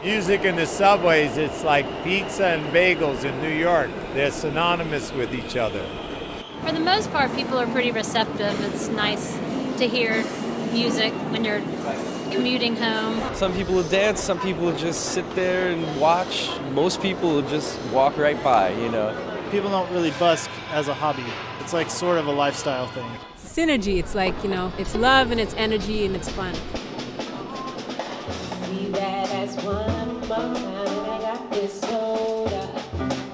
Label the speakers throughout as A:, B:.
A: Music in the subways, it's like pizza and bagels in New York. They're synonymous with each other.
B: For the most part, people are pretty receptive. It's nice to hear music when you're commuting home.
C: Some people will dance, some people will just sit there and watch. Most people will just walk right by, you know.
D: People don't really busk as a hobby. It's like sort of a lifestyle thing.
E: It's synergy. It's like, it's love and it's energy and it's fun.
F: See that as one more time, I got this soda.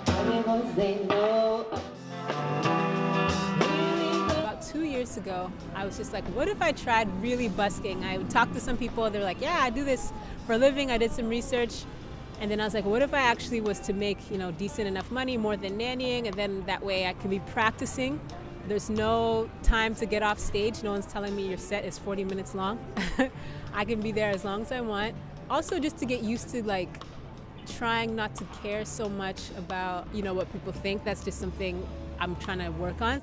F: I'm gonna say no.
E: About 2 years ago, I was just like, what if I tried really busking? I would talk to some people, they're like, yeah, I do this for a living. I did some research. And then I was like, what if I actually was to make, decent enough money, more than nannying, and then that way I could be practicing. There's no time to get off stage. No one's telling me your set is 40 minutes long. I can be there as long as I want. Also, just to get used to trying not to care so much about, what people think. That's just something I'm trying to work on.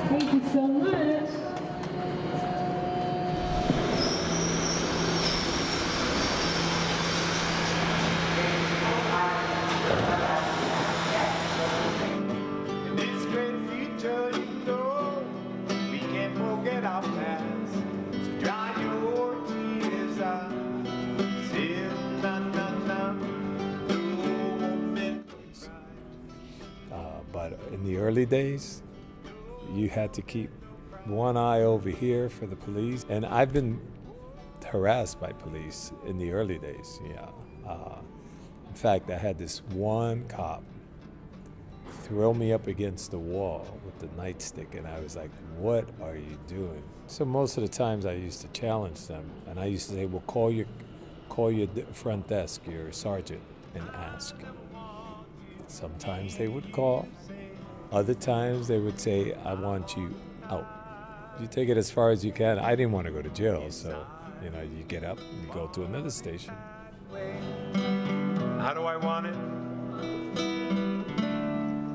F: Thank you so much.
A: In this great future, we can't forget our past. So dry your tears out. But in the early days, you had to keep one eye over here for the police. And I've been harassed by police in the early days, yeah. In fact, I had this one cop throw me up against the wall with the nightstick, and I was like, what are you doing? So most of the times I used to challenge them, and I used to say, well, call your front desk, your sergeant, and ask. Sometimes they would call. Other times they would say, I want you out. You take it as far as you can. I didn't want to go to jail, so you get up and you go to another station. How do I want it?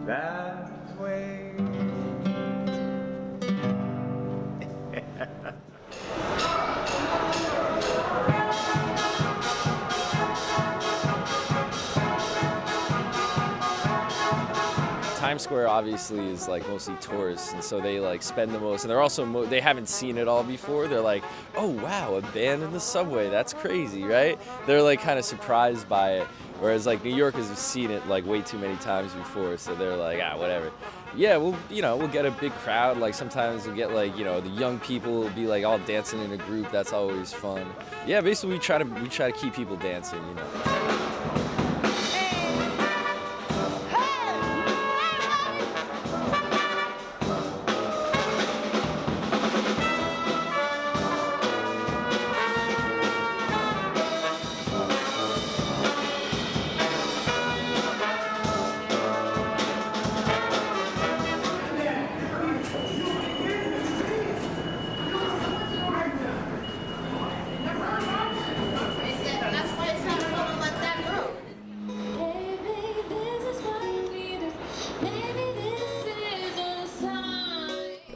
A: That way.
C: Times Square obviously is mostly tourists, and so they spend the most, and they're also they haven't seen it all before. They're like, oh wow, a band in the subway, that's crazy, right? They're kind of surprised by it, whereas New Yorkers have seen it way too many times before, so they're like, whatever. Yeah, we'll get a big crowd. Sometimes we'll get the young people will be all dancing in a group. That's always fun. Yeah, basically we try to keep people dancing,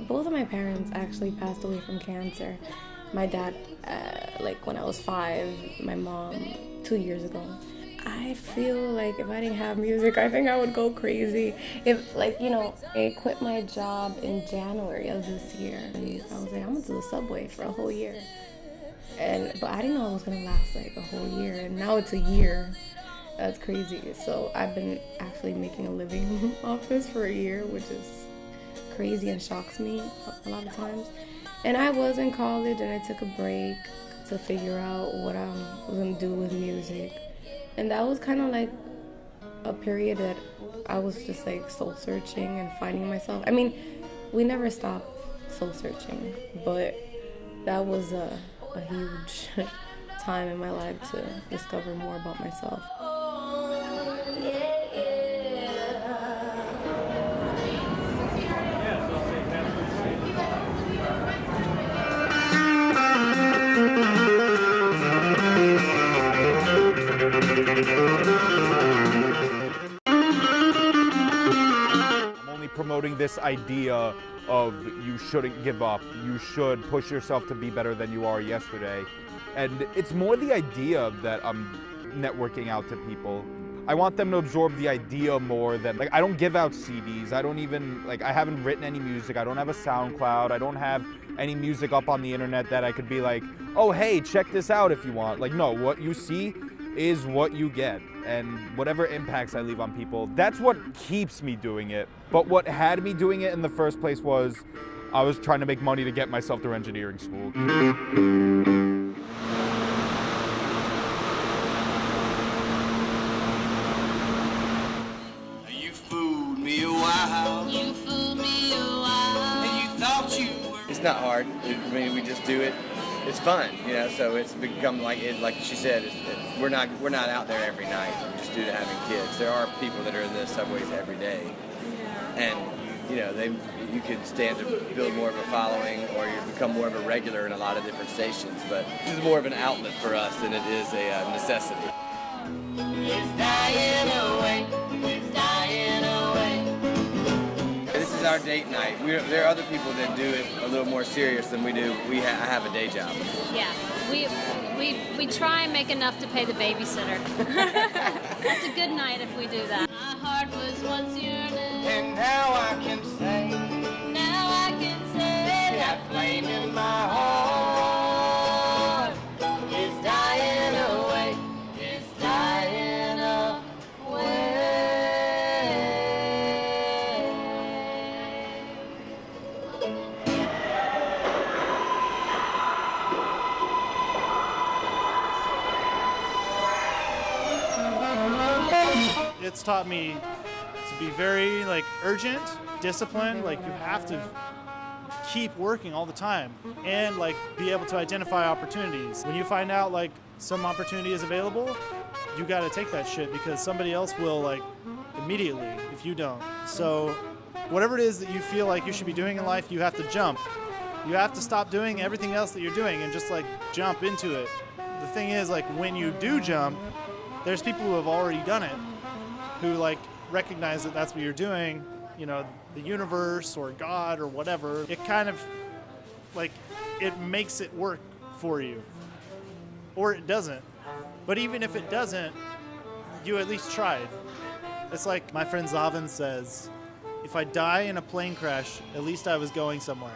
G: Both of my parents actually passed away from cancer. My dad, when I was 5, my mom 2 years ago. I feel like if I didn't have music, I think I would go crazy. If, I quit my job in January of this year, and I was like, I'm gonna do the subway for a whole year. But I didn't know it was gonna last a whole year, and now it's a year. That's crazy. So I've been actually making a living off this for a year, which is crazy and shocks me a lot of times. And I was in college and I took a break to figure out what I was gonna do with music. And that was kind of a period that I was just soul searching and finding myself. I mean, we never stop soul searching, but that was a huge time in my life to discover more about myself.
H: I'm only promoting this idea of you shouldn't give up, you should push yourself to be better than you are yesterday. And it's more the idea that I'm networking out to people. I want them to absorb the idea more than, like, I don't give out CDs. I don't even, like, I haven't written any music. I don't have a SoundCloud. I don't have any music up on the internet that I could be like, oh, hey, check this out if you want. Like, no, what you see is what you get. And whatever impacts I leave on people, that's what keeps me doing it. But what had me doing it in the first place was I was trying to make money to get myself through engineering school.
I: You fooled me a while.
B: You fooled me a while.
I: And you thought you were.
J: It's not hard. I mean, we just do it. It's fun, you know. So it's become like it. Like she said, we're not out there every night just due to having kids. There are people that are in the subways every day, and you know you could stand to build more of a following, or you become more of a regular in a lot of different stations. But this is more of an outlet for us than it is a necessity.
I: It's dying away. It's dying away.
J: This is our date night. There are other people that do it a little more serious than we do. I have a day job.
B: Yeah, we try and make enough to pay the babysitter. That's a good night if we do that. My heart was once yearning,
I: And now I can say
B: now I can say
I: that flame in my heart is dying away. It's dying away.
D: It's taught me to be very like urgent, disciplined. Like you have to keep working all the time and like be able to identify opportunities. When you find out like some opportunity is available, you got to take that shit because somebody else will like immediately if you don't. So whatever it is that you feel like you should be doing in life, you have to jump. You have to stop doing everything else that you're doing and just like jump into it. The thing is, like when you do jump, there's people who have already done it, who like recognize that that's what you're doing, you know, the universe or God or whatever. It kind of like it makes it work for you, or it doesn't. But even if it doesn't, you at least tried. It's like my friend Zavin says, if I die in a plane crash, at least I was going somewhere.